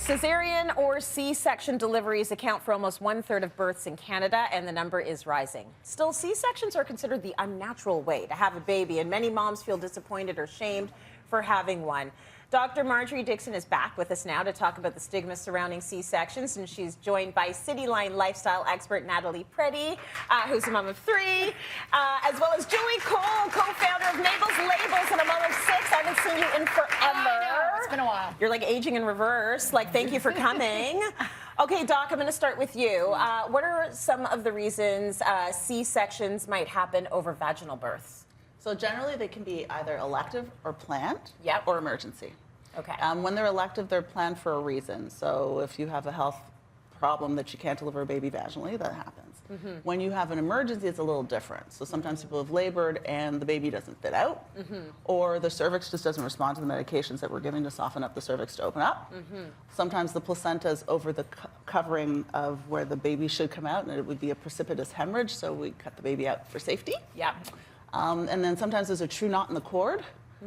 Cesarean or C-section deliveries account for almost 1/3 of births in Canada, and the number is rising. Still, C-sections are considered the unnatural way to have a baby, and many moms feel disappointed or shamed for having one. Dr. Marjorie Dixon is back with us now to talk about the stigma surrounding C-sections, and she's joined by Cityline lifestyle expert Natalie Preddie, who's a mom of 3, as well as Julie Cole, co-founder of Mabel's Labels and a mom of 6. I haven't seen you in forever. It's been a while. You're like aging in reverse. Like, thank you for coming. Okay, Doc, I'm going to start with you. What are some of the reasons C-sections might happen over vaginal births? So generally, they can be either elective or planned, Yep. or emergency. Okay. When they're elective, they're planned for a reason. So if you have a health problem that you can't deliver a baby vaginally, that happens. When you have an emergency, it's a little different. So sometimes people have labored and the baby doesn't fit out, or the cervix just doesn't respond to the medications that we're giving to soften up the cervix to open up. Sometimes the placenta is over the covering of where the baby should come out, and it would be a precipitous hemorrhage, so we cut the baby out for safety. Yeah. And then sometimes there's a true knot in the cord.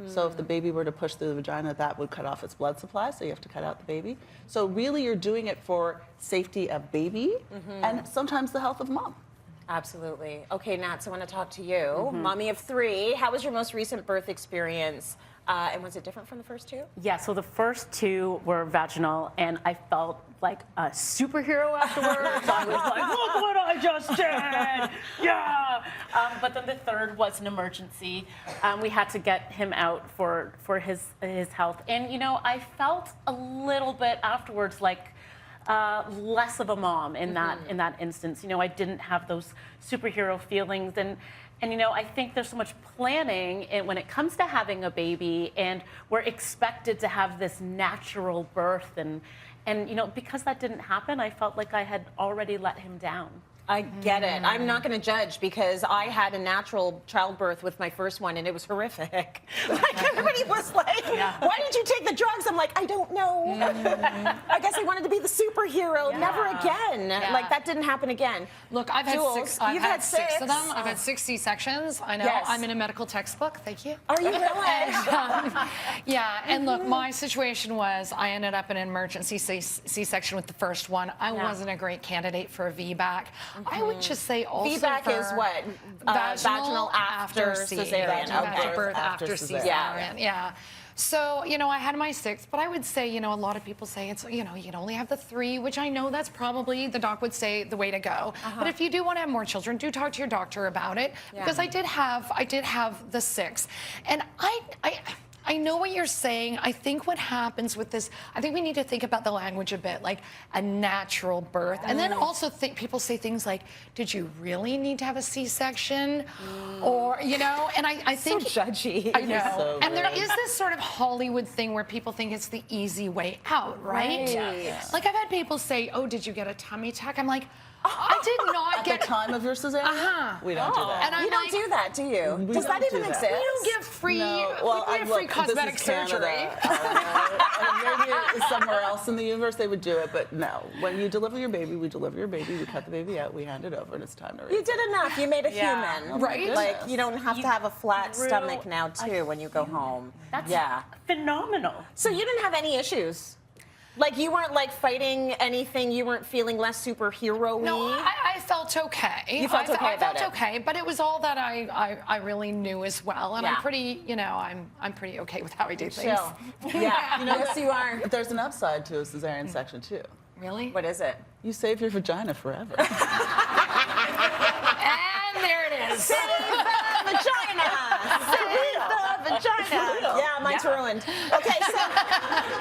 So if the baby were to push through the vagina, that would cut off its blood supply, so you have to cut out the baby. So really, you're doing it for safety of baby and sometimes the health of mom. Absolutely. Okay, Nats, I want to talk to you. Mommy of 3, how was your most recent birth experience? And was it different from the first 2? Yeah, so the first 2 were vaginal, and I felt like a superhero afterwards. I was like, look what I just did! Yeah! But then the third was an emergency. We had to get him out for his health. And, you know, I felt a little bit afterwards like less of a mom in that instance. You know, I didn't have those superhero feelings, and you know, I think there's so much planning when it comes to having a baby, and we're expected to have this natural birth, and you know, because that didn't happen, I felt like I had already let him down. I get it. I'm not going to judge because I had a natural childbirth with my first one, and it was horrific. Like, everybody was like, why did you take the drugs? I'm like, I don't know. I guess I wanted to be the superhero. Never again. Like, that didn't happen again. Look, I've had Jules, 6. I've had 6 of them. I've Oh. had 6 C-sections. I know. Yes. I'm in a medical textbook. Thank you. Are you really? Yeah, and look, my situation was I ended up in an emergency C-section with the first one. I wasn't a great candidate for a VBAC. I would just say also VBAC is what? Vaginal after cesarean. Vaginal birth After after cesarean. cesarean. Yeah. So, you know, I had my 6th, but I would say, you know, a lot of people say it's, you know, you can only have the 3, which I know that's probably, the doc would say, the way to go. But if you do want to have more children, do talk to your doctor about it, because I did have the 6. And I know what you're saying. I think what happens with this, I think we need to think about the language a bit, like a natural birth. And then also people say things like, did you really need to have a C-section? Or, you know, and I think... So judgy. I know. So and there is this sort of Hollywood thing where people think it's the easy way out, right? Like, I've had people say, oh, did you get a tummy tuck? I'm like, I did not At the time of your cesarean, we don't do that. And I'm You don't like, do that, do you? We Does that don't even do that. exist? we don't give free, No, well, we have free look, cosmetic this is Canada. surgery. Maybe somewhere else in the universe they would do it, but no. When you deliver your baby, we deliver your baby, we cut the baby out, we hand it over, and it's time to raise You it. did enough. You made a Yeah. human. Right. Like, you don't have to have a flat grew stomach now, too, when you go home. That's Yeah. phenomenal. So you didn't have any issues? Like, you weren't, like, fighting anything? You weren't feeling less superhero-y? No, I felt okay. You felt okay I about felt it? okay, but it was all that I really knew as well, and Yeah. I'm pretty, you know, I'm pretty okay with how I do things. Chill. Yeah. Yes, you are. There's an upside to a cesarean section, too. Really? What is it? You save your vagina forever. And there it is. Save the vagina! Save the vagina! Yeah, mine's ruined. Okay, so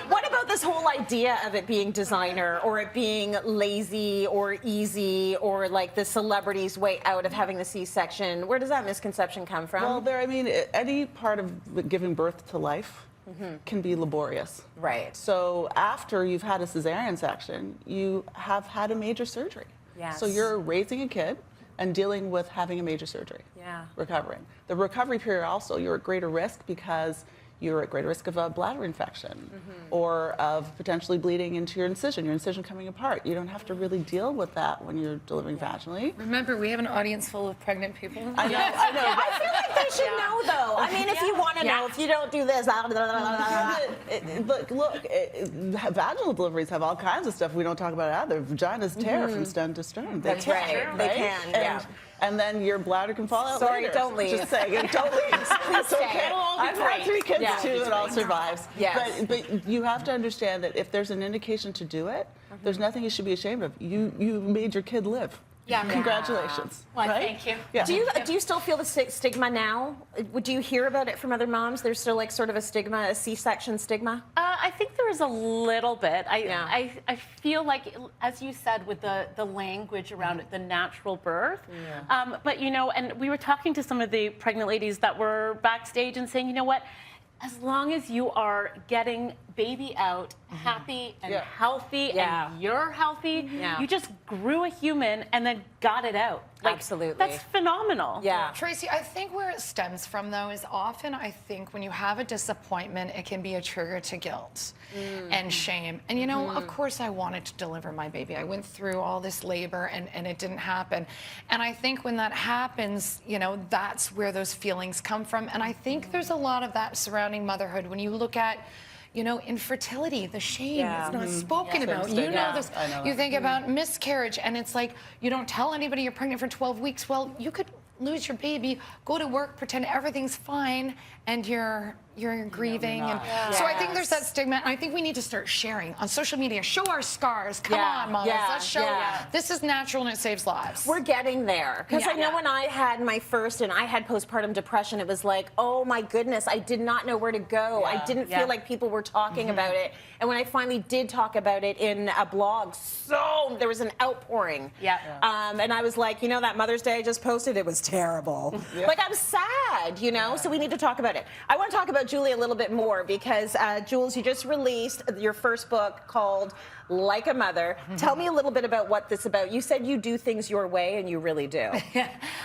what about this whole idea of it being designer, or it being lazy or easy, or like the celebrity's way out of having the C-section? Where does that misconception come from? Well, I mean, any part of giving birth to life can be laborious. Right. So after you've had a cesarean section, you have had a major surgery. Yes. So you're raising a kid and dealing with having a major surgery. Yeah. Recovering. The recovery period also, you're at greater risk because you're at greater risk of a bladder infection or of potentially bleeding into your incision coming apart. You don't have to really deal with that when you're delivering vaginally. Remember, we have an audience full of pregnant people. I know. I feel like they should know, though. I mean, if you want to know, if you don't do this, Look, vaginal deliveries have all kinds of stuff we don't talk about either. Vaginas tear from stem to stern. They That's tear, right. They can, yeah. And then your bladder can fall out Sorry, later. don't leave. Just saying, don't leave. It's okay. It'll all be I've had 3 kids Yeah. too. It all survives. Yes. But you have to understand that if there's an indication to do it, there's nothing you should be ashamed of. You made your kid live. Yeah. Congratulations. Well, right? thank you. Yeah. Do you still feel the stigma now? Do you hear about it from other moms? There's still like sort of a stigma, a C-section stigma? I think there is a little bit. Yeah. I feel like, as you said, with the language around it, the natural birth. Yeah. But, you know, and we were talking to some of the pregnant ladies that were backstage and saying, you know what, as long as you are getting baby out happy and Yeah. healthy and you're healthy, Yeah. you just grew a human and then got it out. Absolutely. That's phenomenal. Yeah. Tracy, I think where it stems from, though, is often I think when you have a disappointment, it can be a trigger to guilt and shame. And, you know, of course I wanted to deliver my baby. I went through all this labor and it didn't happen. And I think when that happens, you know, that's where those feelings come from. And I think there's a lot of that surrounding motherhood. When you look at, you know, infertility, the shame Yeah. is not spoken about. Stigma. You know Yeah, this. I know You that. think about miscarriage, and it's like you don't tell anybody you're pregnant for 12 weeks. Well, you could lose your baby, go to work, pretend everything's fine, and you're grieving. And so I think there's that stigma. And I think we need to start sharing on social media. Show our scars. Come Yeah, on, mamas. yeah, Let's show. yeah. This is natural and it saves lives. We're getting there. Because Yeah. I know when I had my first and I had postpartum depression, it was like, oh my goodness, I did not know where to go. I didn't feel like people were talking about it. And when I finally did talk about it in a blog, there was an outpouring. Yeah. And I was like, you know, that Mother's Day I just posted, it was terrible. Like, I'm sad, you know, so we need to talk about it. I want to talk about Julie a little bit more because, Jules, you just released your first book called Like a Mother. Tell me a little bit about what this is about. You said you do things your way, and you really do.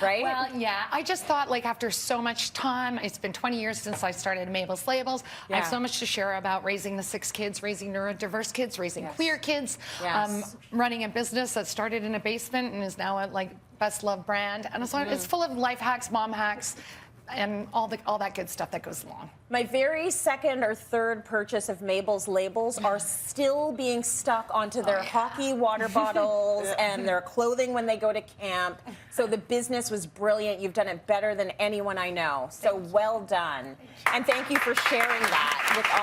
Right? Well, yeah. I just thought, like, after so much time, it's been 20 years since I started Mabel's Labels. I have so much to share about raising the 6 kids, raising neurodiverse kids, raising queer kids, running a business that started in a basement and is now a, like, best loved brand. And so it's full of life hacks, mom hacks, and all that good stuff that goes along. My very second or third purchase of Mabel's Labels are still being stuck onto their hockey water bottles and their clothing when they go to camp. So the business was brilliant. You've done it better than anyone I know. So well done. And thank you for sharing that with all